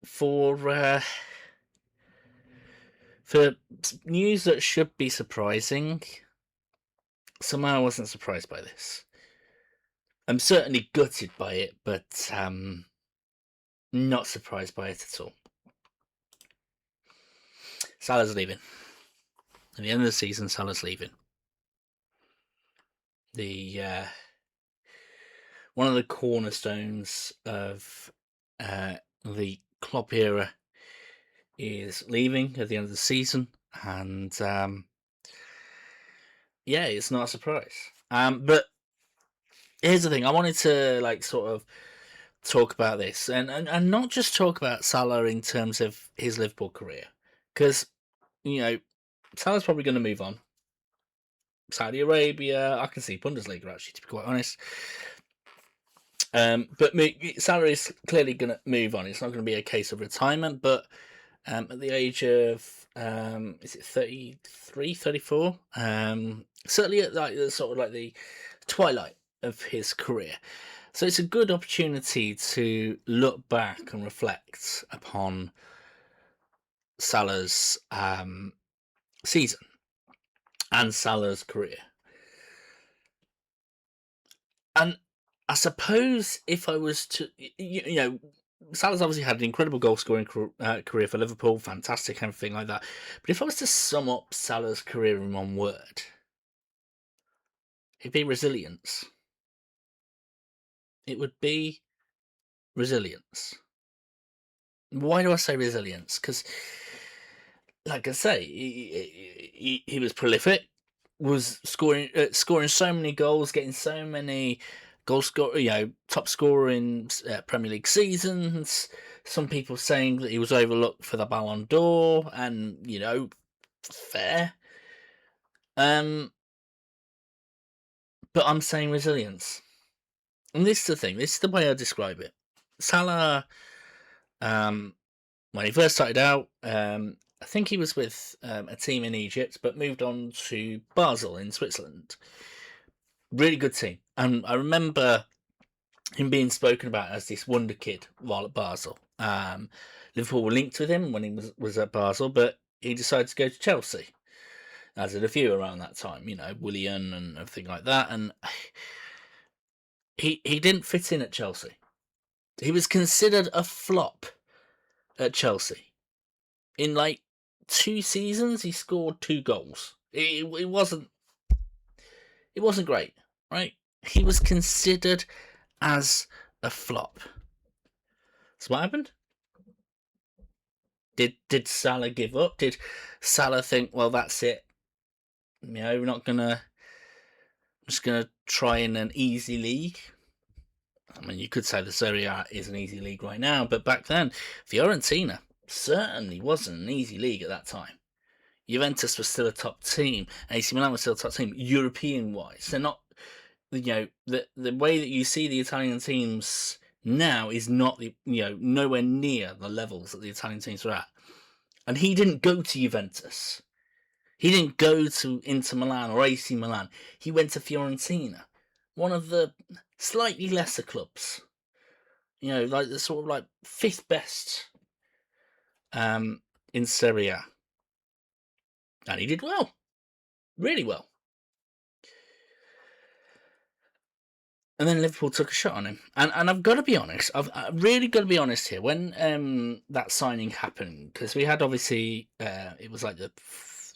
for for news that should be surprising, somehow I wasn't surprised by this. I'm certainly gutted by it, but not surprised by it at all. Salah's leaving. At the end of the season, Salah's leaving. The one of the cornerstones of the Klopp era is leaving at the end of the season, and yeah, it's not a surprise. But here's the thing: I wanted to sort of talk about this, and not just talk about Salah in terms of his Liverpool career, because Salah's probably going to move on. Saudi Arabia, I can see Bundesliga actually, to be quite honest. But Salah is clearly going to move on. It's not going to be a case of retirement, but at the age of is it 33, 34? Certainly at the twilight of his career. So it's a good opportunity to look back and reflect upon Salah's season and Salah's career. And I suppose if I was to, Salah's obviously had an incredible goal-scoring career for Liverpool, fantastic, everything like that. But if I was to sum up Salah's career in one word, it'd be resilience. It would be resilience. Why do I say resilience? Because, like I say, he was prolific, was scoring so many goals, getting so many top scorer in Premier League seasons. Some people saying that he was overlooked for the Ballon d'Or, and fair. But I'm saying resilience, and this is the thing. This is the way I describe it. Salah, when he first started out, I think he was with a team in Egypt, but moved on to Basel in Switzerland. Really good team. And I remember him being spoken about as this wonder kid while at Basel. Liverpool were linked with him when he was at Basel, but he decided to go to Chelsea, as did a few around that time, Willian and everything like that. And he didn't fit in at Chelsea. He was considered a flop at Chelsea. In 2 seasons, he scored 2 goals. It wasn't great, right? He was considered as a flop. So what happened? Did Salah give up? Did Salah think, well, that's it? We're not gonna. I'm just gonna try in an easy league. I mean, you could say the Serie A is an easy league right now, but back then, Fiorentina certainly wasn't an easy league at that time. Juventus was still a top team. AC Milan was still a top team, European-wise. They're not, the way that you see the Italian teams now is not nowhere near the levels that the Italian teams are at. And he didn't go to Juventus. He didn't go to Inter Milan or AC Milan. He went to Fiorentina, one of the slightly lesser clubs. The sort of 5th best in Serie A. And he did well. Really well. And then Liverpool took a shot on him. And I've got to be honest. I've really got to be honest here. When that signing happened, because we had obviously, it was the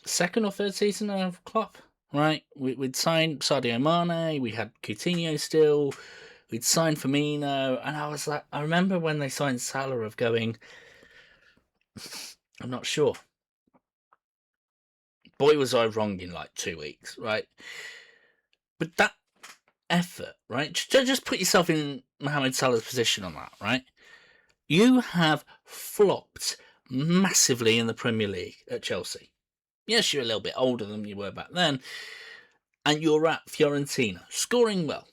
2nd or 3rd season of Klopp, right? We'd signed Sadio Mane. We had Coutinho still. We'd signed Firmino. And I remember when they signed Salah of going, I'm not sure. Boy, was I wrong in 2 weeks, right? But that effort, right? Just put yourself in Mohamed Salah's position on that, right? You have flopped massively in the Premier League at Chelsea. Yes, you're a little bit older than you were back then, and you're at Fiorentina, scoring well.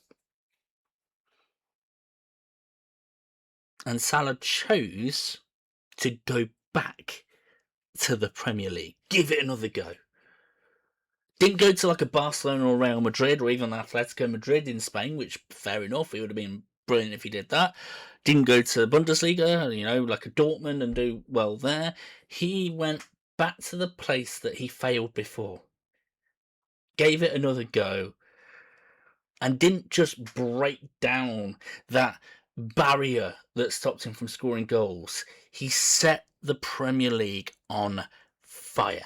And Salah chose to go back to the Premier League, give it another go. Didn't go to a Barcelona or Real Madrid or even Atletico Madrid in Spain, which fair enough, it would have been brilliant if he did that. Didn't go to Bundesliga, like a Dortmund and do well there. He went back to the place that he failed before, gave it another go, and didn't just break down that barrier that stopped him from scoring goals. He set the Premier League on fire.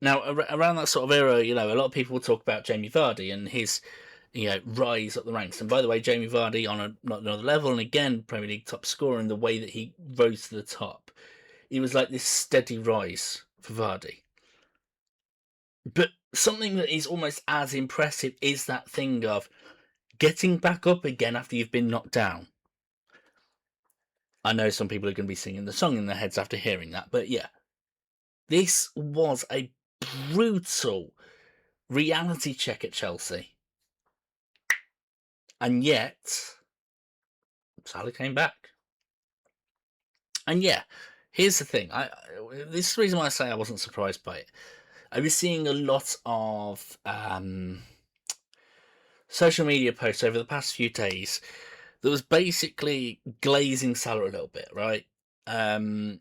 Now, around that sort of era, a lot of people will talk about Jamie Vardy and his, rise up the ranks. And by the way, Jamie Vardy on another level, and again, Premier League top scorer, and the way that he rose to the top, it was like this steady rise for Vardy. But something that is almost as impressive is that thing of getting back up again after you've been knocked down. I know some people are going to be singing the song in their heads after hearing that, but yeah. This was a brutal reality check at Chelsea. And yet, Salah came back. And yeah, here's the thing. This is the reason why I say I wasn't surprised by it. I was seeing a lot of social media posts over the past few days that was basically glazing Salah a little bit, right? In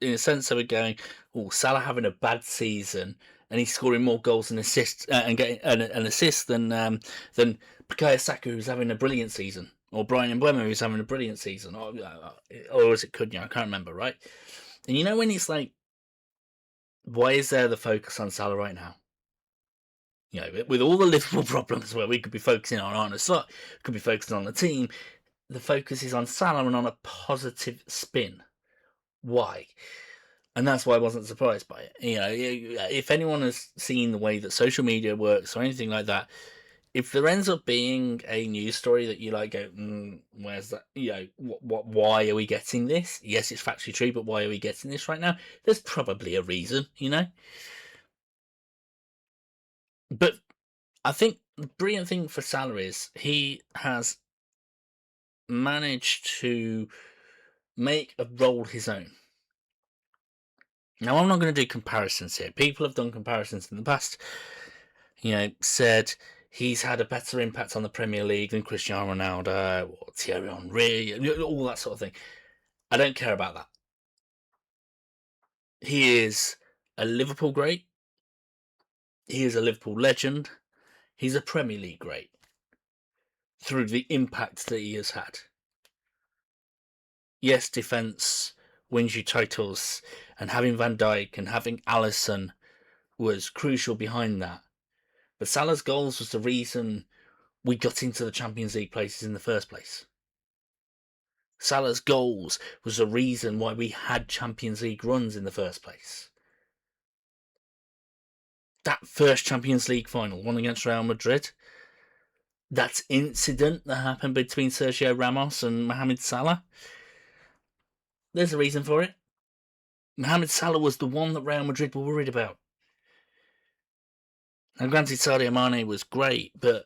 a sense, they were going, "Oh, Salah having a bad season, and he's scoring more goals and assists and getting an assist than Bukayo Saka, who's having a brilliant season, or Brian Mbeumo, who's having a brilliant season, or was it Cunha? I can't remember, right? And when it's like, why is there the focus on Salah right now? With all the Liverpool problems where we could be focusing on Arne Slot, could be focusing on the team, the focus is on Salah and on a positive spin. Why? And that's why I wasn't surprised by it. If anyone has seen the way that social media works or anything like that, if there ends up being a news story that you go, where's that? Why are we getting this? Yes, it's factually true, but why are we getting this right now? There's probably a reason, But I think the brilliant thing for Salah is he has managed to make a role his own. Now, I'm not going to do comparisons here. People have done comparisons in the past, said he's had a better impact on the Premier League than Cristiano Ronaldo or Thierry Henry, all that sort of thing. I don't care about that. He is a Liverpool great. He is a Liverpool legend. He's a Premier League great through the impact that he has had. Yes, defence wins you titles, and having Van Dijk and having Alisson was crucial behind that. But Salah's goals was the reason we got into the Champions League places in the first place. Salah's goals was the reason why we had Champions League runs in the first place. That first Champions League final, one against Real Madrid, that incident that happened between Sergio Ramos and Mohamed Salah, there's a reason for it. Mohamed Salah was the one that Real Madrid were worried about. Now, granted, Sadio Mane was great, but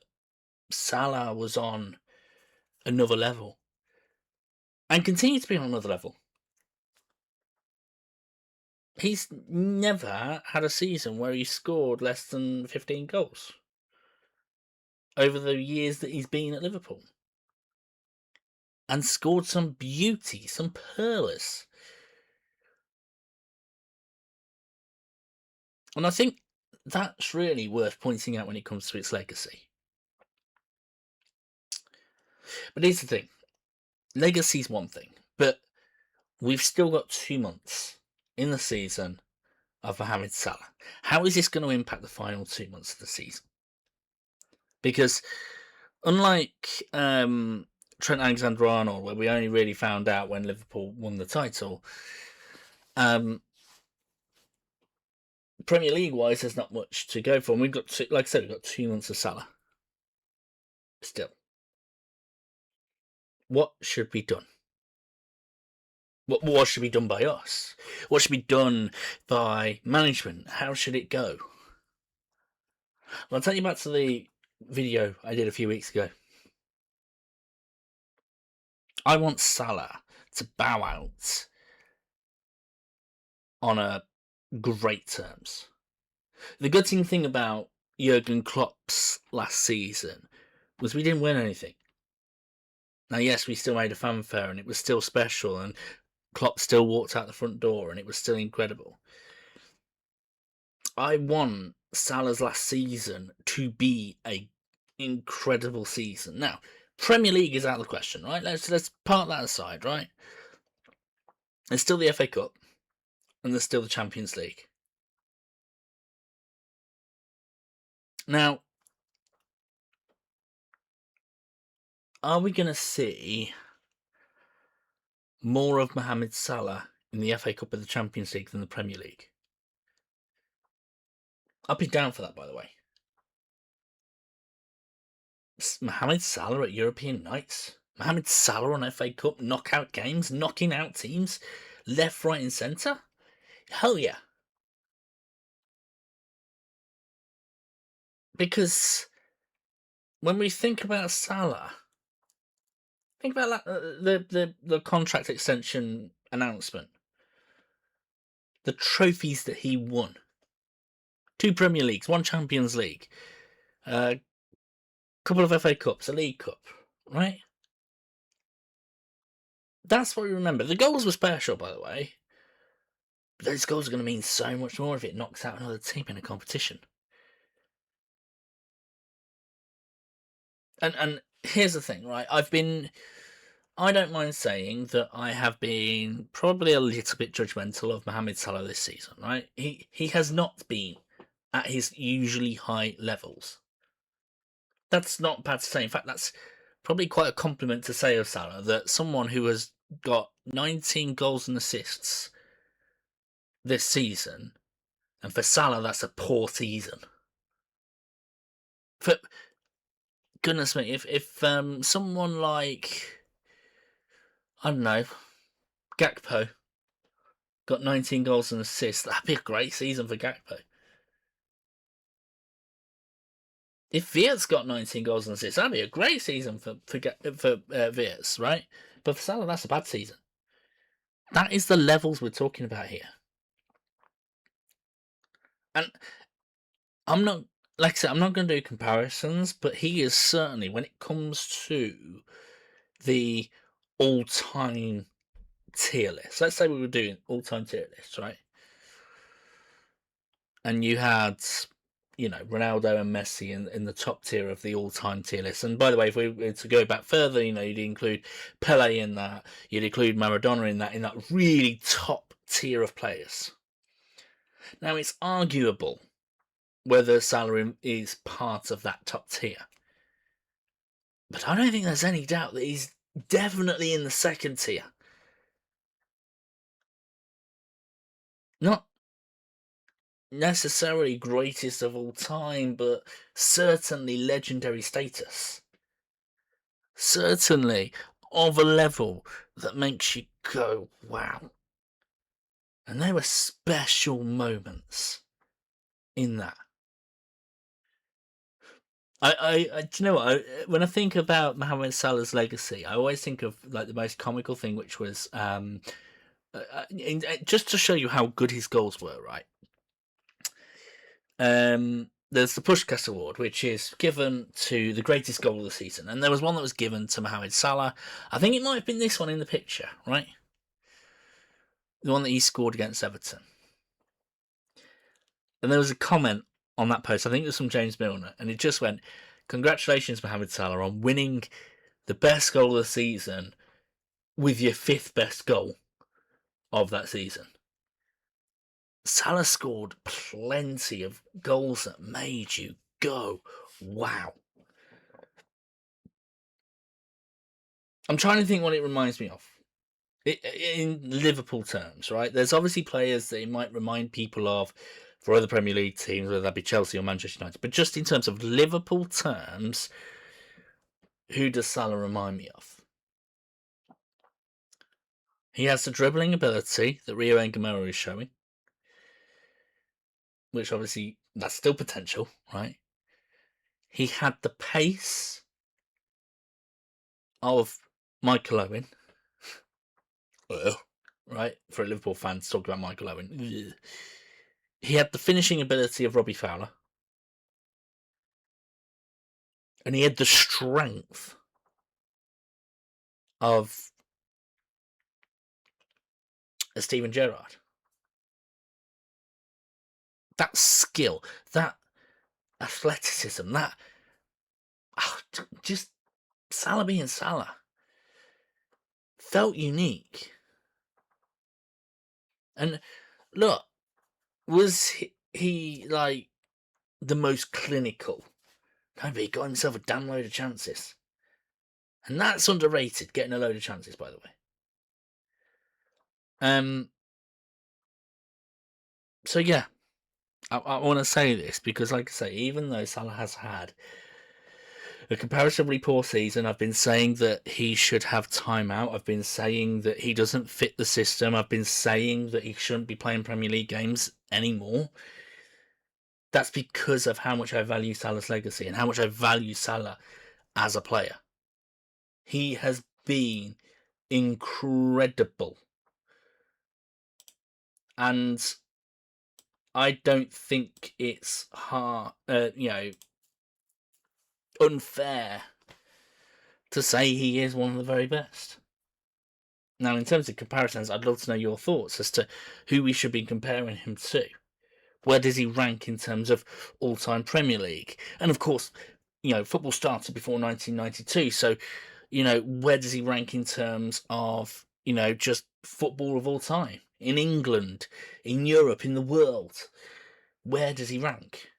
Salah was on another level. And continued to be on another level. He's never had a season where he scored less than 15 goals over the years that he's been at Liverpool. And scored some beauty, some pearls. And I think that's really worth pointing out when it comes to its legacy. But here's the thing. Legacy's one thing, but we've still got 2 months in the season of Mohamed Salah. How is this going to impact the final 2 months of the season? Because unlike Trent Alexander-Arnold, where we only really found out when Liverpool won the title, Premier League-wise, there's not much to go for. And we've got, like I said, we've got 2 months of Salah. Still. What should be done? What should be done by us? What should be done by management? How should it go? Well, I'll take you back to the video I did a few weeks ago. I want Salah to bow out on a great terms. The gutting thing about Jurgen Klopp's last season was we didn't win anything. Now, yes, we still made a fanfare and it was still special, and Klopp still walked out the front door and it was still incredible. I want Salah's last season to be a incredible season. Now, Premier League is out of the question, right? Let's park that aside, right? There's still the FA Cup and there's still the Champions League. Now, are we going to see more of Mohamed Salah in the FA Cup and the Champions League than the Premier League? I'd be down for that, by the way. Mohamed Salah at European nights? Mohamed Salah on FA Cup knockout games, knocking out teams left, right, and centre? Hell yeah. Because when we think about Salah, think about the contract extension announcement, the trophies that he won: 2 Premier Leagues, 1 Champions League, a couple of FA Cups, a League Cup, right? That's what we remember. The goals were special, by the way. But those goals are going to mean so much more if it knocks out another team in a competition. And here's the thing, right? I don't mind saying that I have been probably a little bit judgmental of Mohamed Salah this season, right? He has not been at his usually high levels. That's not bad to say. In fact, that's probably quite a compliment to say of Salah, that someone who has got 19 goals and assists this season, and for Salah, that's a poor season. For goodness me, if someone like, I don't know, Gakpo got 19 goals and assists, that'd be a great season for Gakpo. If Viet's got 19 goals and assists, that'd be a great season for Viet's, right? But for Salah, that's a bad season. That is the levels we're talking about here. And I'm not, like I said, I'm not going to do comparisons, but he is certainly, when it comes to the all-time tier list, let's say we were doing all-time tier lists, right? And you had, Ronaldo and Messi in the top tier of the all-time tier list. And by the way, if we were to go back further, you'd include Pele in that, you'd include Maradona in that really top tier of players. Now, it's arguable whether Salah is part of that top tier, but I don't think there's any doubt that he's definitely in the second tier. Not necessarily greatest of all time, but certainly legendary status. Certainly of a level that makes you go, wow. And there were special moments in that. Do you know what? When I think about Mohamed Salah's legacy, I always think of like the most comical thing, which was just to show you how good his goals were, right? There's the Puskás Award, which is given to the greatest goal of the season, and there was one that was given to Mohamed Salah. I think it might have been this one in the picture, right? The one that he scored against Everton. And there was a comment on that post, I think it was from James Milner, and it just went, "Congratulations, Mohamed Salah, on winning the best goal of the season with your 5th best goal of that season." Salah scored plenty of goals that made you go, wow. I'm trying to think what it reminds me of. In Liverpool terms, right? There's obviously players that it might remind people of for other Premier League teams, whether that be Chelsea or Manchester United. But just in terms of Liverpool terms, who does Salah remind me of? He has the dribbling ability that Rio Engamero is showing, which obviously that's still potential, right? He had the pace of Michael Owen, right? For a Liverpool fan to talk about Michael Owen. He had the finishing ability of Robbie Fowler. And he had the strength of Steven Gerrard. That skill, that athleticism, that just Salah being Salah felt unique. And look, was he like the most clinical? No, but he got himself a damn load of chances. And that's underrated, getting a load of chances, by the way. So yeah, I want to say this because, like I say, even though Salah has had a comparatively poor season, I've been saying that he should have time out. I've been saying that he doesn't fit the system. I've been saying that he shouldn't be playing Premier League games anymore. That's because of how much I value Salah's legacy and how much I value Salah as a player. He has been incredible. And I don't think it's unfair to say he is one of the very best. Now, in terms of comparisons, I'd love to know your thoughts as to who we should be comparing him to. Where does he rank in terms of all-time Premier League? And of course, football started before 1992, so, where does he rank in terms of, just football of all time? In England, in Europe, in the world? Where does he rank?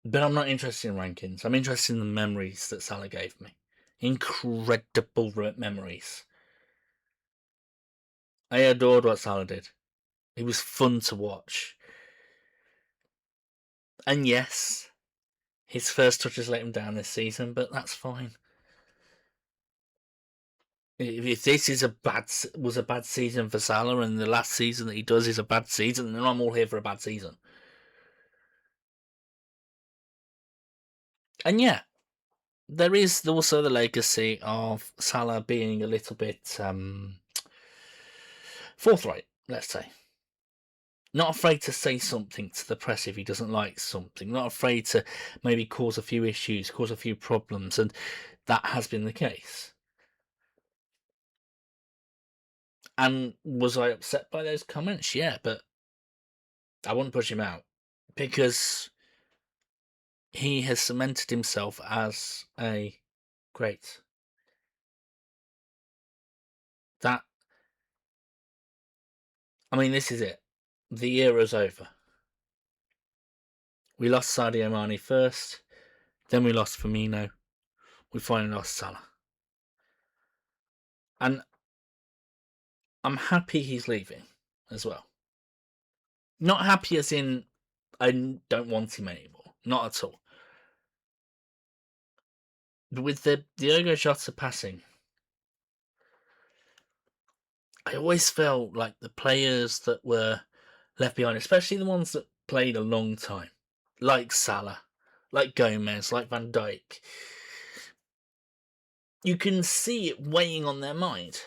But I'm not interested in rankings. I'm interested in the memories that Salah gave me. Incredible memories. I adored what Salah did. It was fun to watch. And yes, his first touches let him down this season, but that's fine. If this was a bad season for Salah, and the last season that he does is a bad season, then I'm all here for a bad season. And yeah, there is also the legacy of Salah being a little bit forthright, let's say. Not afraid to say something to the press if he doesn't like something. Not afraid to maybe cause a few issues, cause a few problems, and that has been the case. And was I upset by those comments? Yeah, but I wouldn't push him out because he has cemented himself as a great. This is it. The era's over. We lost Sadio Mane first, then we lost Firmino, we finally lost Salah. And I'm happy he's leaving as well. Not happy as in I don't want him anymore. Not at all. But with the Diogo Jota passing, I always felt like the players that were left behind, especially the ones that played a long time, like Salah, like Gomez, like Van Dijk, you can see it weighing on their mind.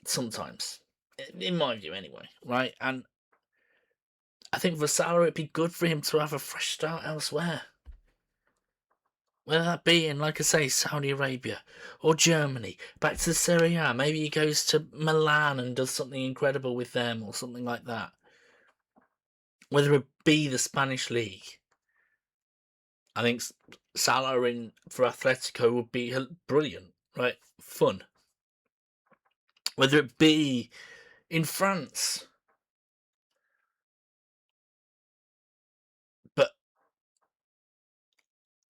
Sometimes. In my view, anyway, right? And I think for Salah, it'd be good for him to have a fresh start elsewhere. Whether that be in, like I say, Saudi Arabia or Germany, back to the Serie A. Maybe he goes to Milan and does something incredible with them or something like that. Whether it be the Spanish league. I think Salah for Atletico would be brilliant, right? Fun. Whether it be in France. But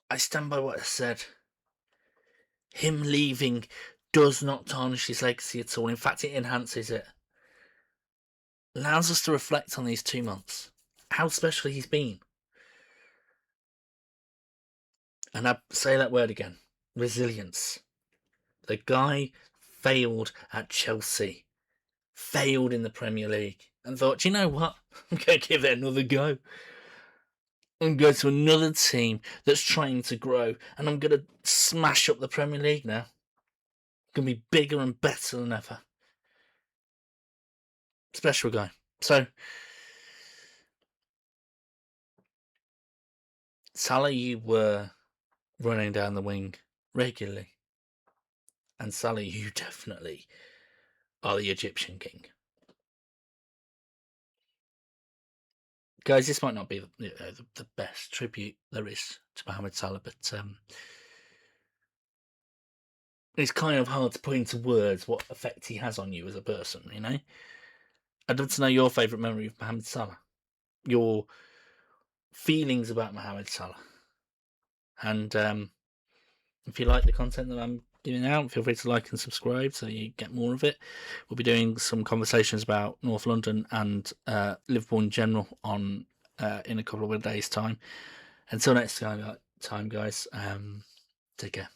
I stand by what I said. Him leaving does not tarnish his legacy at all. In fact, it enhances it. Allows us to reflect on these 2 months. How special he's been. And I say that word again. Resilience. The guy failed at Chelsea. Failed in the Premier League. And thought, you know what? I'm going to give it another go. I'm going to go to another team that's trying to grow. And I'm going to smash up the Premier League now. Going to be bigger and better than ever. Special guy. So, Salah, you were running down the wing regularly. And Salah, you definitely are the Egyptian king. Guys, this might not be the best tribute there is to Mohamed Salah, but it's kind of hard to put into words what effect he has on you as a person, you know? I'd love to know your favourite memory of Mohamed Salah, your feelings about Mohamed Salah. And if you like the content that I'm giving out, feel free to like and subscribe so you get more of it. We'll be doing some conversations about North London and Liverpool in general on in a couple of days' time. Until next time, guys, take care.